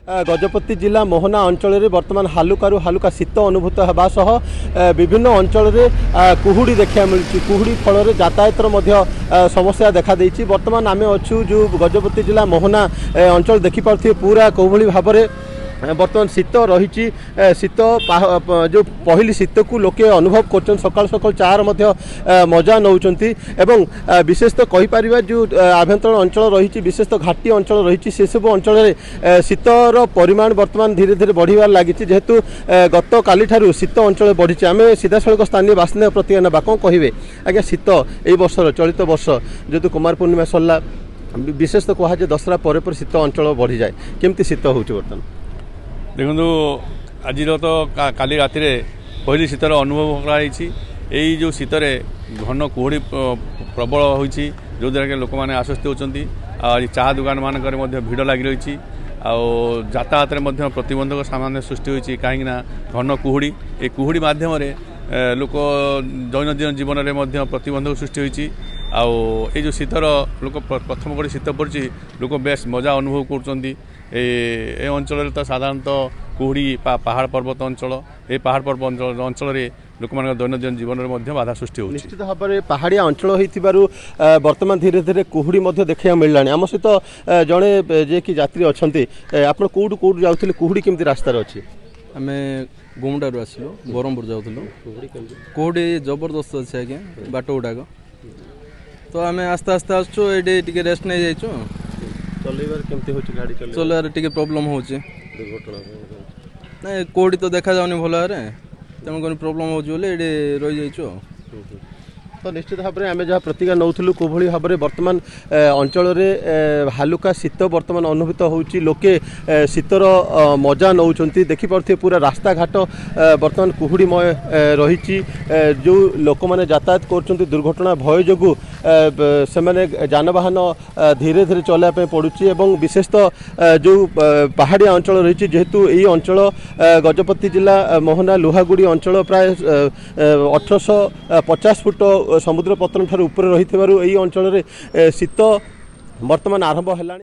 गजपति जिला मोहना अंचल बर्तमान हालुकारु हालुका शीत अनुभूत होगा सह विभिन्न अंचल कुहुड़ी देखा मिली कुहुड़ी फल यातायातर समस्या देखा देती। बर्तमान आम अच्छू जो गजपति जिला मोहना अंचल देखिपे पूरा कौभली भाव में बर्तमान शीत रही शीत जो पहली शीत को लोके अनुभव कर सकाल सकाल चार मजा नौ विशेष तो कहीपर जो आभ्यंतरण अंचल रही विशेष तो घाटी अंचल रही से सब अंचल शीतर परिमाण बर्तमान धीरे धीरे बढ़िबार लगी जेहेतु गत काली ठारू शीत अंचल बढ़ी आम सीधा सड़क स्थानीय बासिंदा प्रतिक्रिया ना कौन कहे आज्ञा शीत यही वर्ष चलित वर्ष जेहेतु कुमार पूर्णिमा सरला विशेष तो कहुए दशहरा पर शीत अंचल बढ़ी जाए केमती शीत हो बर्तमान देखो आज तो काली राति पहली शीतर अनुभव कराई जो शीतरे घन कुहुड़ी प्रबल होती जो द्वारा कि लोक मैंने आश्वस्त होती आज चाह दुकान मानक भिड़ लगी रही यातायात प्रतिबंधक सामान्य सृष्टि होती कहीं घन कुहुड़ी ये कुहुड़ी मध्यम लोक दैनंदिन जीवन में प्रतिबंधक सृष्टि होती आई जो शीतर लोक प्रथम कोड़ी शीत पड़ी लोक बेस मजा अनुभव कर अंचल तो साधारणतः कुहुड़ी पहाड़ पर्वत अंचल ये पहाड़ पर्वत अंचल लोक मान दैनंदिन जीवन में बाधा सृष्टि हो निश्चित भाव में पहाड़िया अंचल हो बर्तमान धीरे धीरे कुहुड़ी देखा मिललानी आम सहित जड़े जे कि यात्री अच्छा आप कौटू कौटू जाऊे कुहुड़ी केमती रास्तार अच्छी आम गुमडारू आसलु ब्रह्मपुर जाऊँ कुहुड़ी जबरदस्त अच्छे आज्ञा बाट गुड़ाक तो आम आस्ते आस्ते आसचु ये रेस्ट नहीं जाइचु चलैबार केमती होची गाड़ी चलैबार टिके प्रॉब्लम होची दुर्घटना नहीं कोडी तो देखा जाउनी भल रे तेणु कोन प्रॉब्लम होची बोले एडे रहि जाइचो तो निश्चित भाव में आम जहाँ प्रतिक्रिया नौलु कोभली भाव में बर्तमान अंचल हालुका शीत बर्तमान अनुभूत होची लोके शीतर मजा नौ देखिपे पूरा रास्ता घाट बर्तमान कुहुड़ीमय रही जो लोक मैंने यातायात कर दुर्घटना भय जो से जानवाहन धीरे धीरे चलने पड़ुची एवं विशेष तो जो पहाड़िया अंचल रही जेहेतु यही अंचल गजपति जिला मोहना लुहागुड़ी अंचल प्राय 1850 फुट समुद्र पतन ठार ऊपर रही अंचल शीत बर्तमान आरंभ है।